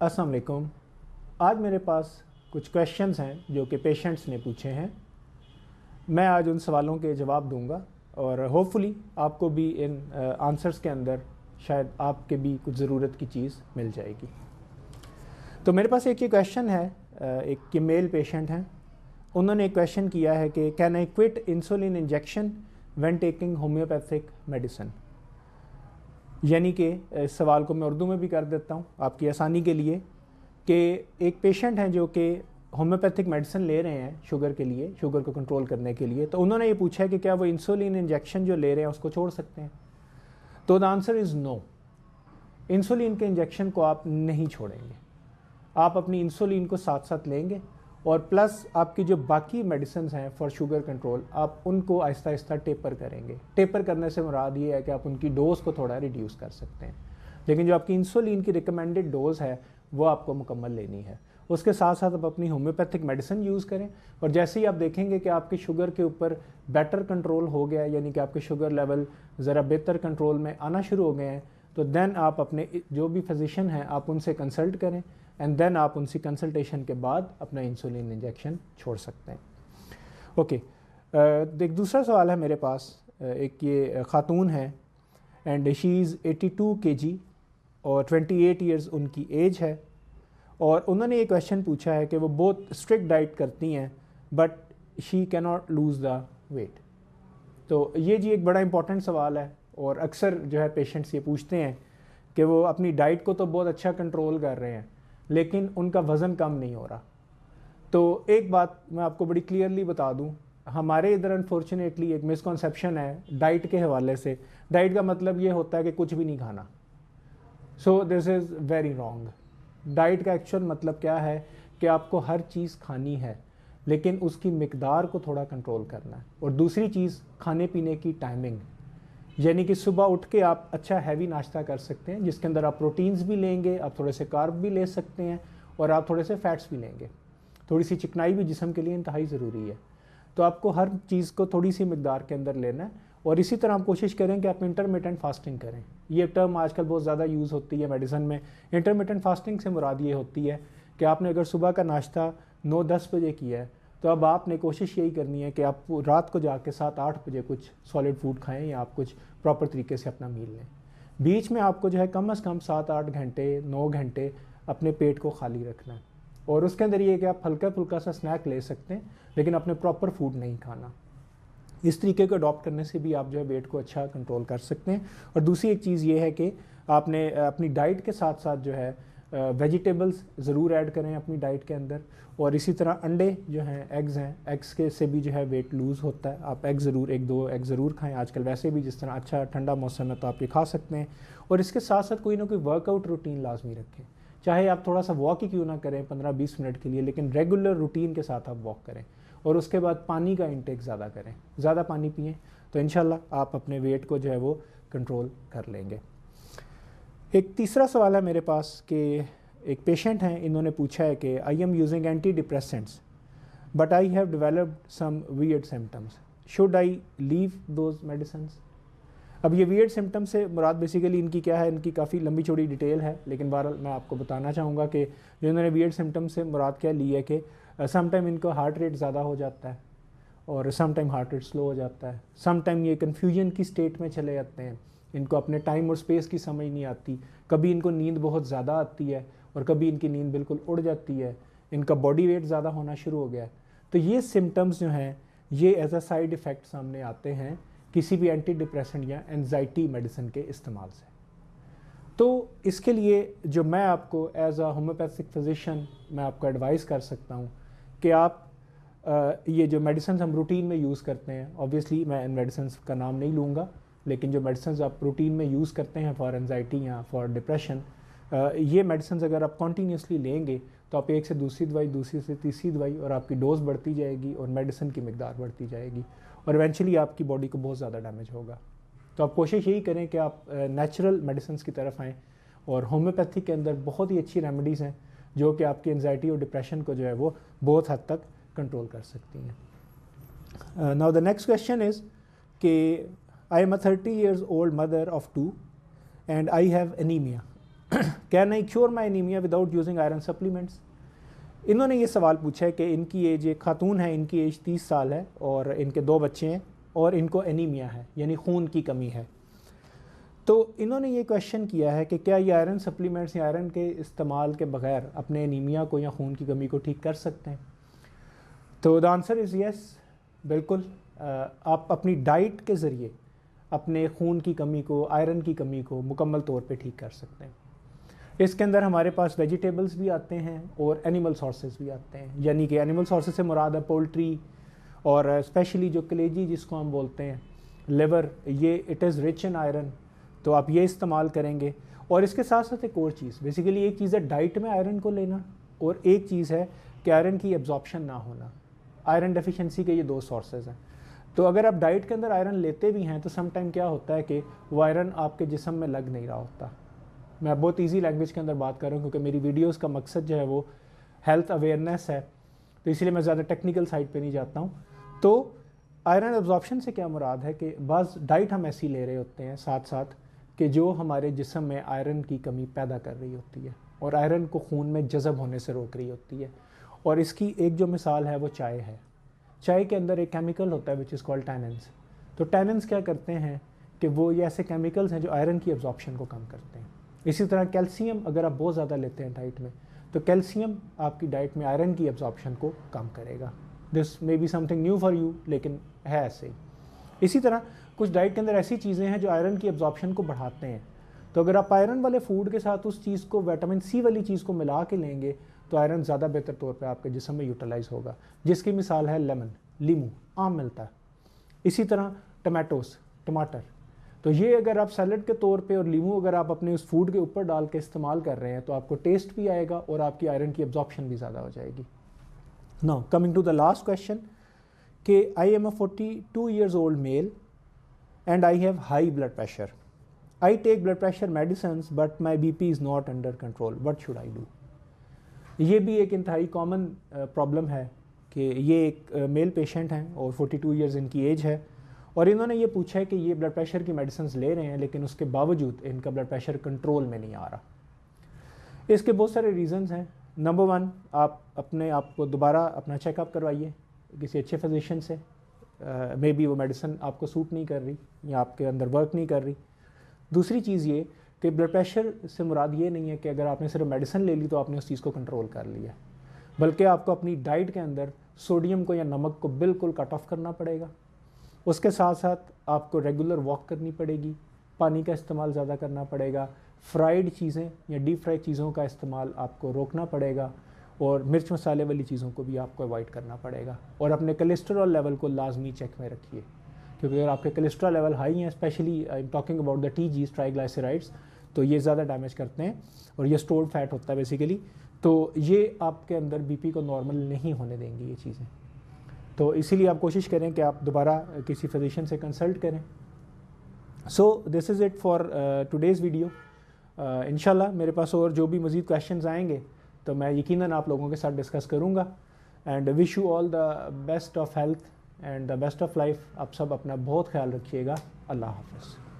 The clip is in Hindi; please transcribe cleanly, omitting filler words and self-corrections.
अस्सलाम वालेकुम। आज मेरे पास कुछ क्वेश्चंस हैं जो कि पेशेंट्स ने पूछे हैं। मैं आज उन सवालों के जवाब दूंगा और होपफुली आपको भी इन आंसर्स के अंदर शायद आपके भी कुछ ज़रूरत की चीज़ मिल जाएगी। तो मेरे पास एक ये क्वेश्चन है, एक मेल पेशेंट हैं। उन्होंने एक क्वेश्चन किया है कि can I quit insulin injection when taking homeopathic medicine. यानी कि इस सवाल को मैं उर्दू में भी कर देता हूँ आपकी आसानी के लिए कि एक पेशेंट हैं जो कि होम्योपैथिक मेडिसिन ले रहे हैं शुगर के लिए, शुगर को कंट्रोल करने के लिए। तो उन्होंने ये पूछा है कि क्या वो इंसुलिन इंजेक्शन जो ले रहे हैं उसको छोड़ सकते हैं। तो the answer is no. Insulin के इंजेक्शन को आप नहीं छोड़ेंगे, आप अपनी इंसुलिन को साथ साथ लेंगे और प्लस आपकी जो बाकी मेडिसिन हैं फॉर शुगर कंट्रोल आप उनको आहिस्ता आहिस्ता टेपर करेंगे। टेपर करने से मुराद ये है कि आप उनकी डोज़ को थोड़ा रिड्यूस कर सकते हैं, लेकिन जो आपकी इंसुलिन की रिकमेंडेड डोज़ है वो आपको मुकम्मल लेनी है। उसके साथ साथ आप अपनी होम्योपैथिक मेडिसिन यूज़ करें और जैसे ही आप देखेंगे कि आपकी शुगर के ऊपर बेटर कंट्रोल हो गया, यानी कि आपके शुगर लेवल ज़रा बेहतर कंट्रोल में आना शुरू हो गए हैं, तो देन आप अपने जो भी फिजिशियन हैं आप उनसे कंसल्ट करें एंड देन आप उनसे कंसल्टेशन के बाद अपना इंसुलिन इंजेक्शन छोड़ सकते हैं। ओके, एक दूसरा सवाल है मेरे पास। एक ये खातून है एंड शी इज़ 82 kg और 28 ईयर्स उनकी एज है और उन्होंने ये क्वेश्चन पूछा है कि वो बहुत स्ट्रिक्ट डाइट करती हैं but she can not lose the weight. तो ये जी एक बड़ा इंपॉर्टेंट सवाल है और अक्सर जो है पेशेंट्स ये पूछते हैं कि वो अपनी डाइट को तो बहुत अच्छा कंट्रोल कर रहे हैं लेकिन उनका वज़न कम नहीं हो रहा। तो एक बात मैं आपको बड़ी क्लियरली बता दूं, हमारे इधर अनफॉर्चुनेटली एक मिसकॉन्सेप्शन है डाइट के हवाले से। डाइट का मतलब ये होता है कि कुछ भी नहीं खाना। So this is very wrong. Diet का एक्चुअल मतलब क्या है कि आपको हर चीज़ खानी है लेकिन उसकी मिकदार को थोड़ा कंट्रोल करना है। और दूसरी चीज़ खाने पीने की टाइमिंग, यानी कि सुबह उठ के आप अच्छा हैवी नाश्ता कर सकते हैं जिसके अंदर आप प्रोटीन्स भी लेंगे, आप थोड़े से कार्ब भी ले सकते हैं और आप थोड़े से फैट्स भी लेंगे। थोड़ी सी चिकनाई भी जिस्म के लिए इंतहाई ज़रूरी है। तो आपको हर चीज़ को थोड़ी सी मिकदार के अंदर लेना है और इसी तरह आप कोशिश करें कि आप इंटरमिटेंट फास्टिंग करें। ये टर्म आजकल बहुत ज़्यादा यूज़ होती है मेडिसिन में। इंटरमिटेंट फास्टिंग से मुराद ये होती है कि आपने अगर सुबह का नाश्ता 9-10 बजे किया है तो अब आपने कोशिश यही करनी है कि आप रात को जाके 7-8 बजे कुछ सॉलिड फूड खाएं या आप कुछ प्रॉपर तरीके से अपना मील लें। बीच में आपको जो है कम से कम 7-8 घंटे 9 घंटे अपने पेट को खाली रखना है और उसके अंदर ये कि आप हल्का फुल्का सा स्नैक ले सकते हैं लेकिन अपने प्रॉपर फूड नहीं खाना। इस तरीके को अडॉप्ट करने से भी आप जो है वेट को अच्छा कंट्रोल कर सकते हैं। और दूसरी एक चीज़ ये है कि आपने अपनी डाइट के साथ साथ जो है वेजिटेबल्स ज़रूर ऐड करें अपनी डाइट के अंदर। और इसी तरह अंडे जो हैं, एग्स हैं, एग्स के से भी जो है वेट लूज़ होता है। आप एग ज़रूर 1-2 एग ज़रूर खाएं। आजकल वैसे भी जिस तरह अच्छा ठंडा मौसम है तो आप ये खा सकते हैं। और इसके साथ साथ कोई ना कोई वर्कआउट रूटीन लाजमी रखें, चाहे आप थोड़ा सा वॉक ही क्यों ना करें 15-20 मिनट के लिए, लेकिन रेगुलर रूटीन के साथ आप वॉक करें। और उसके बाद पानी का इंटेक ज़्यादा करें, ज़्यादा पानी पिएं, तो इंशाल्लाह आप अपने वेट को जो है वो कंट्रोल कर लेंगे। एक तीसरा सवाल है मेरे पास कि एक पेशेंट हैं, इन्होंने पूछा है कि I am using anti depressants but I have developed some weird symptoms, should I leave those medicines. अब ये वियर्ड सिम्टम से मुराद बेसिकली इनकी क्या है, इनकी काफ़ी लंबी चौड़ी डिटेल है, लेकिन बहरहाल मैं आपको बताना चाहूँगा कि जो इन्होंने वियर्ड सिम्टम से मुराद क्या ली है कि समटाइम इनको हार्ट रेट ज़्यादा हो जाता है और समटाइम हार्ट रेट स्लो हो जाता है। समटाइम ये कन्फ्यूजन की स्टेट में चले जाते हैं, इनको अपने टाइम और स्पेस की समझ नहीं आती। कभी इनको नींद बहुत ज़्यादा आती है और कभी इनकी नींद बिल्कुल उड़ जाती है। इनका बॉडी वेट ज़्यादा होना शुरू हो गया है। तो ये सिम्टम्स जो हैं ये एज अ साइड इफ़ेक्ट सामने आते हैं किसी भी एंटी डिप्रेसेंट या एंजाइटी मेडिसिन के इस्तेमाल से। तो इसके लिए जो मैं आपको एज अ होम्योपैथिक फिजिशियन मैं आपको एडवाइस कर सकता हूँ कि आप ये जो मेडिसिन हम रूटीन में यूज़ करते हैं, ऑब्वियसली मैं इन मेडिसिन का नाम नहीं लूँगा, लेकिन जो मेडिसिन आप रूटीन में यूज़ करते हैं फॉर एंजाइटी या फॉर डिप्रेशन, ये मेडिसिन अगर आप कॉन्टीन्यूसली लेंगे तो आप एक से दूसरी दवाई, दूसरी से तीसरी दवाई, और आपकी डोज बढ़ती जाएगी और मेडिसिन की मिकदार बढ़ती जाएगी और इवेंचुअली आपकी बॉडी को बहुत ज़्यादा डैमेज होगा। तो आप कोशिश यही करें कि आप नेचुरल मेडिसिन की तरफ आएँ और होम्योपैथी के अंदर बहुत ही अच्छी रेमेडीज़ हैं जो कि आपकी एंजाइटी और डिप्रेशन को जो है वो बहुत हद तक कंट्रोल कर सकती हैं। Now the next question is कि I am a 30 years old mother of 2 and I have anemia can I cure my anaemia without using iron supplements. इन्होंने ये सवाल पूछा है कि इनकी एज, एक खातून है, इनकी एज 30 साल है और इनके 2 बच्चे हैं और इनको एनीमिया है यानी खून की कमी है। तो इन्होंने ये क्वेश्चन किया है कि क्या ये आयरन सप्लीमेंट्स या आयरन के इस्तेमाल के बगैर अपने एनीमिया को या खून की कमी को ठीक कर सकते हैं। तो द आंसर इज़ येस, बिल्कुल। आप अपनी डाइट के ज़रिए अपने खून की कमी को, आयरन की कमी को मुकम्मल तौर पे ठीक कर सकते हैं। इसके अंदर हमारे पास वेजिटेबल्स भी आते हैं और एनिमल सोर्सेज भी आते हैं, यानी कि एनिमल सोर्सेज से मुराद है पोल्ट्री और स्पेशली जो कलेजी जिसको हम बोलते हैं, लिवर, ये it is rich in iron, तो आप ये इस्तेमाल करेंगे। और इसके साथ साथ एक और चीज़, बेसिकली एक चीज़ है डाइट में आयरन को लेना और एक चीज़ है कि आयरन की एब्जॉर्प्शन ना होना। आयरन डेफिशिएंसी के ये 2 सोर्सेज हैं। तो अगर आप डाइट के अंदर आयरन लेते भी हैं तो सम टाइम क्या होता है कि वो आयरन आपके जिस्म में लग नहीं रहा होता। मैं बहुत इजी लैंग्वेज के अंदर बात कर रहा हूँ क्योंकि मेरी वीडियोस का मकसद जो है वो हेल्थ अवेयरनेस है, तो इसलिए मैं ज़्यादा टेक्निकल साइड पे नहीं जाता हूँ। तो आयरन एब्जॉर्प्शन से क्या मुराद है कि बस डाइट हम ऐसी ले रहे होते हैं साथ साथ कि जो हमारे जिस्म में आयरन की कमी पैदा कर रही होती है और आयरन को खून में जज़ब होने से रोक रही होती है। और इसकी एक जो मिसाल है वो चाय है। चाय के अंदर एक केमिकल होता है विच इज़ कॉल्ड टैनिन्स। तो टैनिन्स क्या करते हैं कि वो ये ऐसे केमिकल्स हैं जो आयरन की एब्जॉर्प्शन को कम करते हैं। इसी तरह कैल्शियम अगर आप बहुत ज़्यादा लेते हैं डाइट में, तो कैल्शियम आपकी डाइट में आयरन की एब्जॉर्प्शन को कम करेगा। This may be something new for you, लेकिन है ऐसे ही। इसी तरह कुछ डाइट के अंदर ऐसी चीज़ें हैं जो आयरन की एब्जॉर्प्शन को बढ़ाते हैं। तो अगर आप आयरन वाले फूड के साथ उस चीज़ को, विटामिन सी वाली चीज़ को मिला के लेंगे तो आयरन ज़्यादा बेहतर तौर पे आपके जिस्म में यूटिलाइज होगा, जिसकी मिसाल है लेमन, लीमू, आम मिलता है। इसी तरह टमाटर, तो ये अगर आप सैलड के तौर पे और लीमू अगर आप अपने उस फूड के ऊपर डाल के इस्तेमाल कर रहे हैं तो आपको टेस्ट भी आएगा और आपकी आयरन की एब्जॉर्प्शन भी ज़्यादा हो जाएगी। Now coming to the last question कि I am a 42 years old male and I have high blood pressure. I take blood pressure medicines but my BP is not under control. What should I do? ये भी एक इंतहाई कॉमन प्रॉब्लम है कि ये एक मेल पेशेंट हैं और 42 इयर्स इनकी एज है और इन्होंने ये पूछा है कि ये ब्लड प्रेशर की मेडिसिन ले रहे हैं लेकिन उसके बावजूद इनका ब्लड प्रेशर कंट्रोल में नहीं आ रहा। इसके बहुत सारे रीज़न्स हैं। नंबर 1, आप अपने आप को दोबारा अपना चेकअप करवाइए किसी अच्छे फिजिशियन से। मे बी वो मेडिसिन आपको सूट नहीं कर रही या आपके अंदर वर्क नहीं कर रही। दूसरी चीज़ ये कि ब्लड प्रेशर से मुराद ये नहीं है कि अगर आपने सिर्फ मेडिसिन ले ली तो आपने उस चीज़ को कंट्रोल कर लिया, बल्कि आपको अपनी डाइट के अंदर सोडियम को या नमक को बिल्कुल कट ऑफ करना पड़ेगा। उसके साथ साथ आपको रेगुलर वॉक करनी पड़ेगी, पानी का इस्तेमाल ज़्यादा करना पड़ेगा, फ्राइड चीज़ें या डीप फ्राइड चीज़ों का इस्तेमाल आपको रोकना पड़ेगा और मिर्च मसाले वाली चीज़ों को भी आपको अवॉइड करना पड़ेगा। और अपने कोलेस्ट्रॉल लेवल को लाजमी चेक में रखिए, क्योंकि अगर आपके कोलेस्ट्रॉल लेवल हाई हैं, specially I am talking about the TGs, triglycerides, तो ये ज़्यादा डैमेज करते हैं और ये स्टोर्ड फैट होता है बेसिकली, तो ये आपके अंदर BP को नॉर्मल नहीं होने देंगी ये चीज़ें। तो इसीलिए आप कोशिश करें कि आप दोबारा किसी फिजिशियन से कंसल्ट करें। So this is it for today's video. इंशाल्लाह मेरे पास और जो भी मज़ीद क्वेश्चंस आएंगे तो मैं यकीनन आप लोगों के साथ डिस्कस करूँगा। And wish you all the best of health and the best of life. आप सब अपना बहुत ख्याल रखिएगा। अल्लाह हाफ़िज़।